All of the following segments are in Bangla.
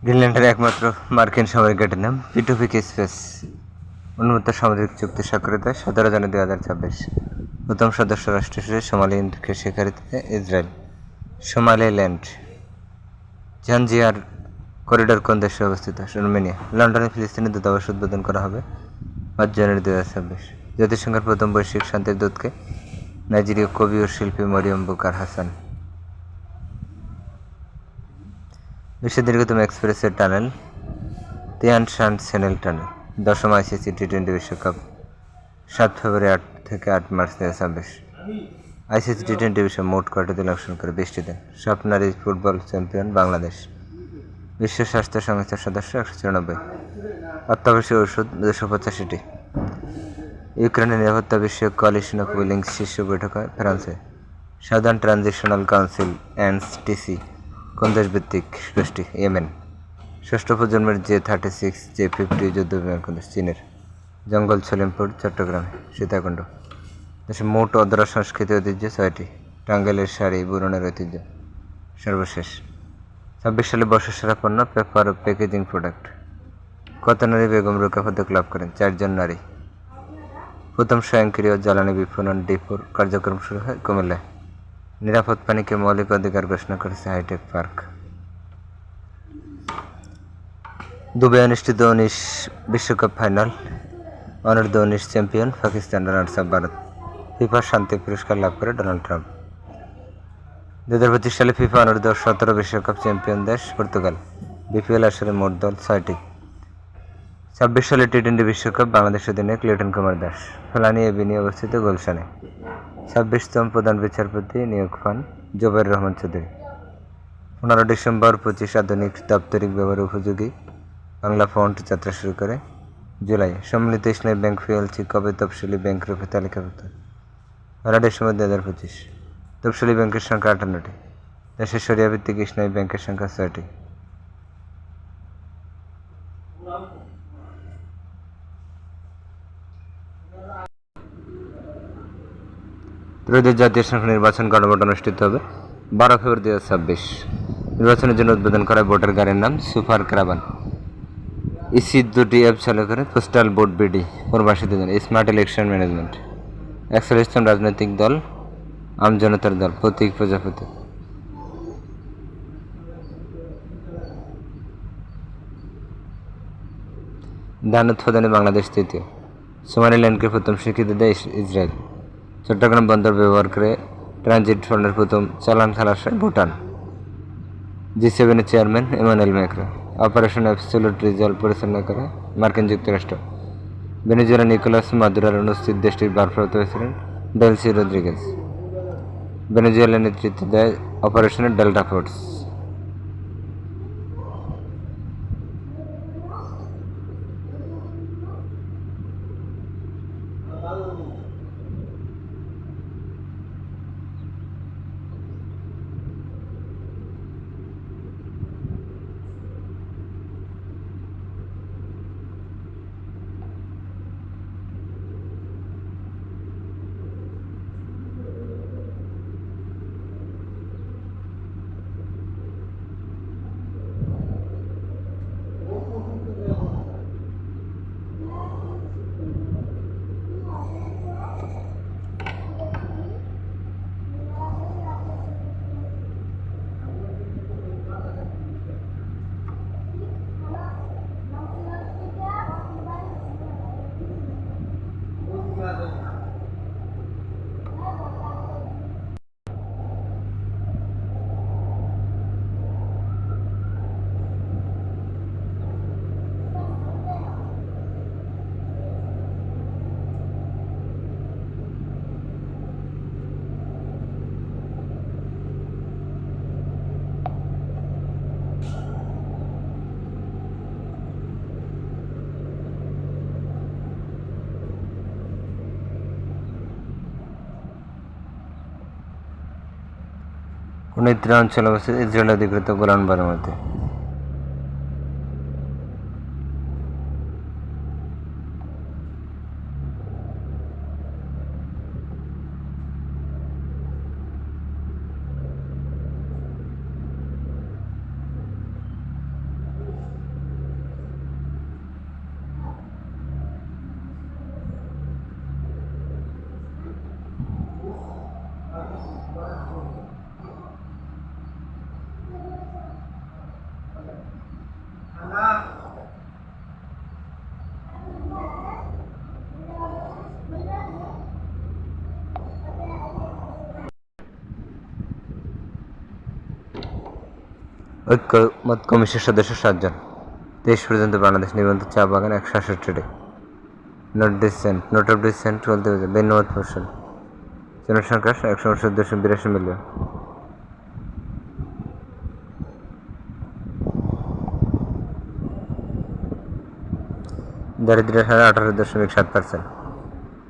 গ্রিনল্যান্ডের একমাত্র মার্কিন সামরিক ঘাঁটির নাম পিটোপিক স্পেস। উন্মুক্ত সামরিক চুক্তি স্বাক্ষরিত 17 জানুয়ারি 2026। প্রথম সদস্য রাষ্ট্র হিসেবে সোমালিয়াকে স্বীকৃতিতে ইসরায়েল। সোমালিল্যান্ড। জাঞ্জিবার করিডোর কোন দেশে অবস্থিত? রোমানিয়া। লন্ডনে ফিলিস্তিনি দূতাবাস উদ্বোধন করা হবে 5 জানুয়ারি 2026। জাতিসংঘের প্রথম বৈশ্বিক শান্তির দূতকে নাইজেরীয় কবি ও শিল্পী মরিয়ম বুকার হাসান। বিশ্বের দীর্ঘতম এক্সপ্রেসওয়ে টানেল তিয়ান শান সেনেল টানেল। 10ম আইসিসি টি20 বিশ্বকাপ 7 ফেব্রুয়ারি 8 থেকে 8 মার্চ 2026। আইসিসি টি20 বিশ্বকাপ মোট কয়টি দল অংশগ্রহণ করে? 20টি দল। সব নারী ফুটবল চ্যাম্পিয়ন বাংলাদেশ। বিশ্ব স্বাস্থ্য সংস্থার সদস্য 194। অত্যাবশ্যক ওষুধ 285টি। ইউক্রেনের নিরাপত্তা বিষয়ক কোয়ালিশন অফ উইলিংস শীর্ষ বৈঠক হয় ফ্রান্সে। সাউদার্ন ট্রানজিশনাল কাউন্সিল এনটিসি কোন দেশ ভিত্তিক গোষ্ঠী? ইয়েমেন। ষষ্ঠ প্রজন্মের J-36 J-50 যুদ্ধবিমান কোন দেশ? চীনের। জঙ্গল সলিমপুর চট্টগ্রামে। সীতাকুণ্ড। দেশের মোট অধরা সংস্কৃতি ঐতিহ্য 6টি। টাঙ্গাইলের শাড়ি বুননের ঐতিহ্য। সর্বশেষ 26 সালে বর্ষসেরা পণ্য পেপার ও প্যাকেজিং প্রোডাক্ট। কত নারী বেগম রোকেয়া পদক লাভ করেন? 4 জন নারী। প্রথম স্বয়ংক্রিয় জ্বালানি বিপণন ডিপোর কার্যক্রম শুরু হয় কুমিল্লায়। নিরাপদ পানিকে মৌলিক অধিকার ঘোষণা করেছে হাইটেক পার্ক। দুবাই অনুষ্ঠিত 19 বিশ্বকাপ ফাইনাল অনূর্ধ্ব-19 champion Pakistan, runners up Bharat. FIFA শান্তি পুরস্কার লাভ করে ডোনাল্ড ট্রাম্প। 2025 সালে ফিফা অনূর্ধ্ব-17 বিশ্বকাপ চ্যাম্পিয়ন দেশ পর্তুগাল। বিপিএল আসরে মোট দল 6টি। 26 সালে টি20 বিশ্বকাপ বাংলাদেশ অধিনায়ক লিটন কুমার দাস। ফেলানী এভিনিউ অবস্থিত গুলশানে। 26তম প্রধান বিচারপতি নিয়োগ পান জুবাইর রহমান চৌধুরী। 15 ডিসেম্বর 25 আধুনিক দাপ্তরিক ব্যবহার উপযোগী বাংলা ফন্ট যাত্রা শুরু করে। জুলাই সম্মিলিত ইসলামী ব্যাংক পিএলসি কবে তফসিলি ব্যাংক রূপে তালিকাভুক্ত? 12 ডিসেম্বর 2025। তফসিলি ব্যাংকের সংখ্যা 58টি। দেশের শরিয়া ভিত্তিক ইসলামী ব্যাংকের সংখ্যা 6টি। ত্রয়োদশ জাতীয় সংসদ নির্বাচন গণভোট অনুষ্ঠিত হবে 12 ফেব্রুয়ারি 2026। নির্বাচনের জন্য উদ্বোধন করা ভোটার গাড়ির নাম সুপার ক্যারাভান। ইসি 2টি অ্যাপ চালু করে পোস্টাল ভোট বিডি প্রবাসীদের জন্য স্মার্ট ইলেকশন ম্যানেজমেন্ট। 41তম রাজনৈতিক দল আমজনতার দল। প্রতীক প্রজাপতি। ধান উৎপাদনে বাংলাদেশ তৃতীয়। সোমালিল্যান্ডকে প্রথম স্বীকৃতি দেয় ইসরায়েল। চট্টগ্রাম বন্দর ব্যবহার করে ট্রানজিট ফ্রন্টের প্রথম চালান খালাস হয় ভুটান। G7 এর chairman Emmanuel Macron. Operation absolute resolve পরিচালনা করে মার্কিন যুক্তরাষ্ট্র। ভেনেজুয়েলা নিকোলাস মাদুরোর অনুপস্থিত দেশটির ভারপ্রাপ্ত প্রেসিডেন্ট ডেলসি রদ্রিগেজ। ভেনেজুয়েলা নেতৃত্ব দেয় অপারেশনের ডেল্টা ফোর্স। কোন ইত্রা অঞ্চল অবস্থিত ইসরায়েল অধিকৃত গোলান বারুমতি? ঐক্যমত কমিশনের সদস্য 7 জন। 23 পর্যন্ত বাংলাদেশ নিবন্ধিত চা বাগান 168টি। নোট অফ ডিসেন্ট বলতে ভিন্নমত পোষণ। জনসংখ্যা 169.82 মিলিয়ন। দারিদ্র্যের হার 18.7%।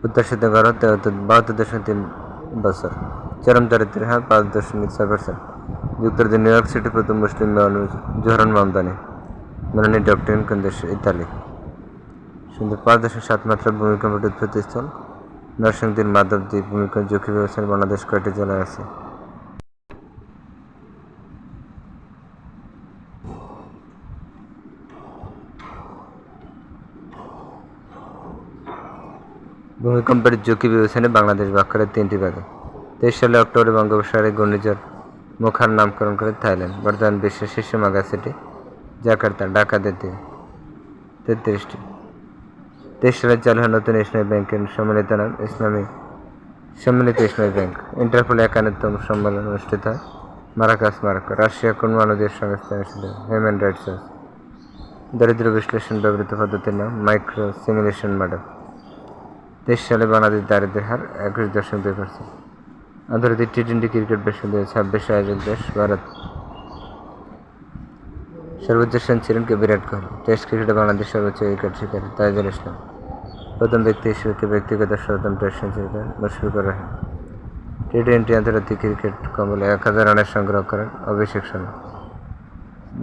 প্রত্যাশিত গড় 72.3 বছর। চরম দারিদ্র্যের হার 5.6%। যুক্তরাজ্যের নিউ ইয়র্ক সিটি প্রথম মুসলিম জোহরান মামদানি। মেলানি ডক্টরিন কোন দেশ? ইতালি। সুন্দর 5.7 মাত্রা ভূমিকম্পের উৎপত্তিস্থল নরসিংদীর মাধবদ্বীপ। ভূমিকম্প ঝুঁকি ব্যবস্থায় বাংলাদেশ কয়টি জেলায় আছে? ভূমিকম্পের ঝুঁকি বিবেচনায় বাংলাদেশ ভাগ করে 3টি ভাগে। 23 সালে অক্টোবরে বঙ্গোপসাগরে ঘূর্ণিঝড় মোখার নামকরণ করে থাইল্যান্ড। বর্তমান বিশ্বের শীর্ষ মেগা সিটি জাকার্তা। ঢাকা 33টি। 23 সালে চালু হয় নতুন ইসলামী ব্যাংকের সম্মিলিত নাম সম্মিলিত ইসলামী ব্যাংক। ইন্টারপোল 51তম সম্মেলন অনুষ্ঠিত হয় মারাকাস, মরক্কো। রাশিয়া কোন মানবাধিকার সংস্থা অনুষ্ঠিত? Human rights watch. দারিদ্র্য বিশ্লেষণ ব্যবহৃত পদ্ধতির নাম মাইক্রো সিমুলেশন মডেল। 23 সালে বাংলাদেশ দারিদ্র্যের হার 21.2%। আন্তর্জাতিক টি-20 ক্রিকেট বিশ্ব 2026 আয়োজক দেশ ভারত। সর্বোচ্চ রান ছিলেন কে? বিরাট কোহলি। টেস্ট ক্রিকেটে বাংলাদেশ সর্বোচ্চ উইকেট শিকারী তাইজুল ইসলাম। প্রথম ব্যক্তি হিসেবে ব্যক্তিগত 100তম টেস্ট সেঞ্চুরি করেন মুশফিকুর রহিম। টি-20 আন্তর্জাতিক ক্রিকেট কমলে 1000 রানের সংগ্রহ করেন অভিষেক শর্মা।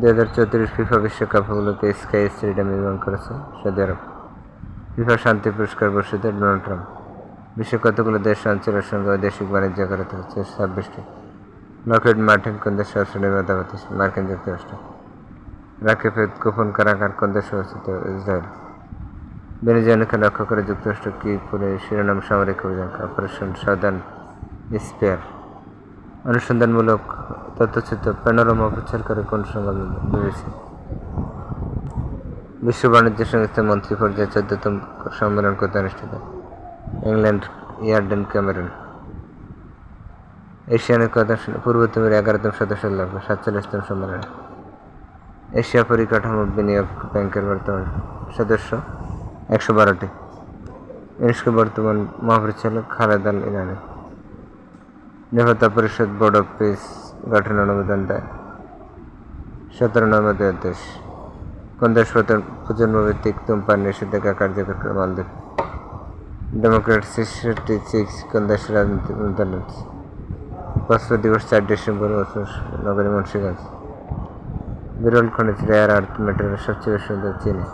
2034 ফিফা বিশ্বকাপ উপলক্ষে স্কাই স্টেডিয়াম নির্মাণ করেছে সৌদি আরব। ফিফা শান্তি পুরস্কার বর্ষিত ডোনাল্ড ট্রাম্প। বিশ্বে কতগুলো দেশ অঞ্চলের সঙ্গে বৈদেশিক বাণিজ্য করে থাকছে? 26টি। লকহিড মার্টিন কোন দেশে অস্ত্র নির্মাতা প্রতিষ্ঠান? মার্কিন যুক্তরাষ্ট্র। রাকেফের গোপন কারাগার কোন দেশে অবস্থিত? ইসরায়েল। ভেনেজুয়েলাকে লক্ষ্য করে যুক্তরাষ্ট্র কি করে শিরোনাম সামরিক অভিযান? Operation southern spear. অনুসন্ধানমূলক তথ্যচিত্র প্যানোরামা প্রচার করে কোন সংবাদ? বিবিসি। বিশ্ব বাণিজ্য সংস্থার মন্ত্রী পর্যায়ে 14তম সম্মেলন কোথায় অনুষ্ঠিত? England, ইয়ার্ডেন, Cameroon. এশিয়ানের পূর্ব তিমুরের 11তম সদস্য লাভ 47তম সম্মেলনে। এশিয়া পরিকাঠামো বিনিয়োগ ব্যাংকের বর্তমান সদস্য 112টি। ইউনেস্কো বর্তমান মহাপরিচালক খালেদ আল ইরানি। নিরাপত্তা পরিষদ বোর্ড অফ পিস গঠনের অনুমোদন দেয় 17 নভেম্বর দেশ। কোন দেশ প্রজন্মভিত্তিক ধূমপান নিষেধাজ্ঞা কার্যকর করে? মালদ্বীপ। ডেমোক্রেট 66 কোন দেশের রাজনৈতিক দল? ফসফেট দিবস 4 ডিসেম্বর নগরী মুন্সিগঞ্জ। বিরল খনিজ রেয়ার আর্থ মেটেরিয়াল সবচেয়ে বেশি চিনি।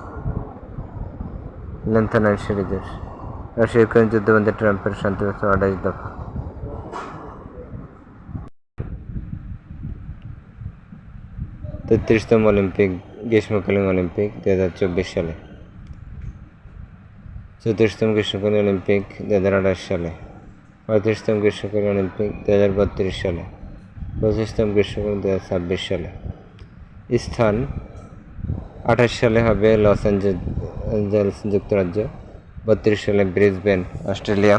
লেন্থানাইন সিরিজের। রাশিয়া ইউক্রেন যুদ্ধবন্ধে ট্রাম্পের শান্তি ব্যবস্থা 28 দফা। তেত্রিশতম অলিম্পিক গ্রীষ্মকালীন অলিম্পিক 2024 সালে। 34তম গ্রীষ্মকালীন অলিম্পিক 2028 সালে। 35তম গ্রীষ্মকালীন অলিম্পিক 2032 সালে। 25তম গ্রীষ্মকালীন 2026 সালে। স্থান 28 সালে হবে লস অ্যাঞ্জেলস, যুক্তরাজ্য। 32 সালে ব্রিসবেন, অস্ট্রেলিয়া।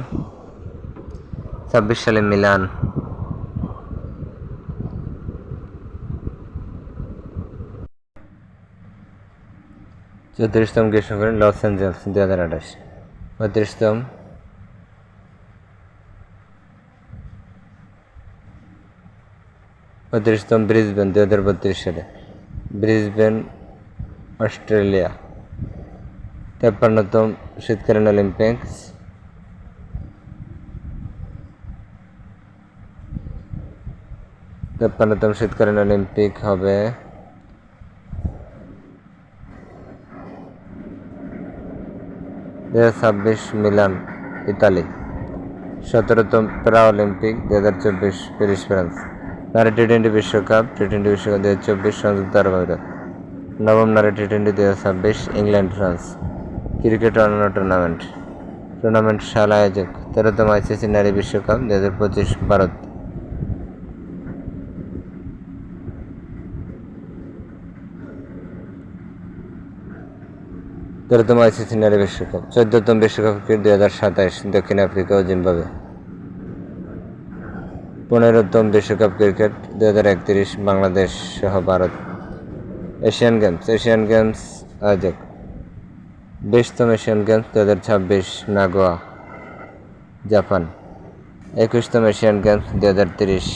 26 সালে মিলান। চৌত্রিশতম গ্রীষ্মকালীন লস অ্যাঞ্জেলস 2028। 35তম ব্রিসবেন 2032 সালে। Brisbane, Australia. 53তম শীতকালীন অলিম্পিক্স 53তম শীতকালীন অলিম্পিক হবে 2026 মিলান, ইতালি। 17তম প্যারা অলিম্পিক 2024 প্যারিস, ফ্রান্স। নারী টি-20 বিশ্বকাপ 2024 সংযুক্ত আরব আমিরাত। 9ম নারী টি-20 2026 ইংল্যান্ড, ফ্রান্স। ক্রিকেট অন্যান্য টুর্নামেন্ট সাল আয়োজক 13তম আইসিসি নারী বিশ্বকাপ 2025 ভারত। 13তম আইসিসি নারী বিশ্বকাপ। 14তম বিশ্বকাপ ক্রিকেট 2027 দক্ষিণ আফ্রিকা ও জিম্বাবুয়ে। 15তম বিশ্বকাপ ক্রিকেট 2031 বাংলাদেশ সহ ভারত। এশিয়ান গেমস আয়োজক 20তম এশিয়ান গেমস 2026 নাগোয়া জাপান। 21তম এশিয়ান গেমস 2030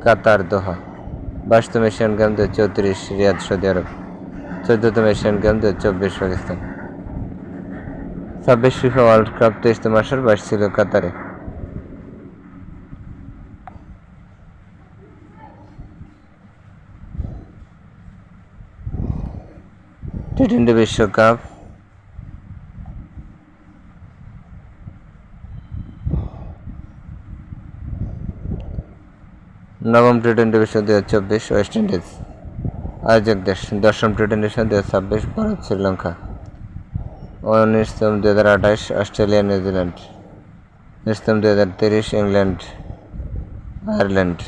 কাতার দোহা। 22তম Asian games 2034 Riyadh Saudi Arab. 14তম Asian games 2024 Pakistan. 26 FIFA world cup 23তম আসর 22 ছিল কাতারে। টি-20 বিশ্বকাপ নবম টি-20 বিশ্বকাপ 2024 ওয়েস্ট ইন্ডিজ আয়োজক দেশ। 10ম টি-20 বিশ্বকাপ 2026 ভারত শ্রীলঙ্কা। 19তম 2028 অস্ট্রেলিয়া নিউজিল্যান্ড। 19তম 2030 ইংল্যান্ড আয়ারল্যান্ড।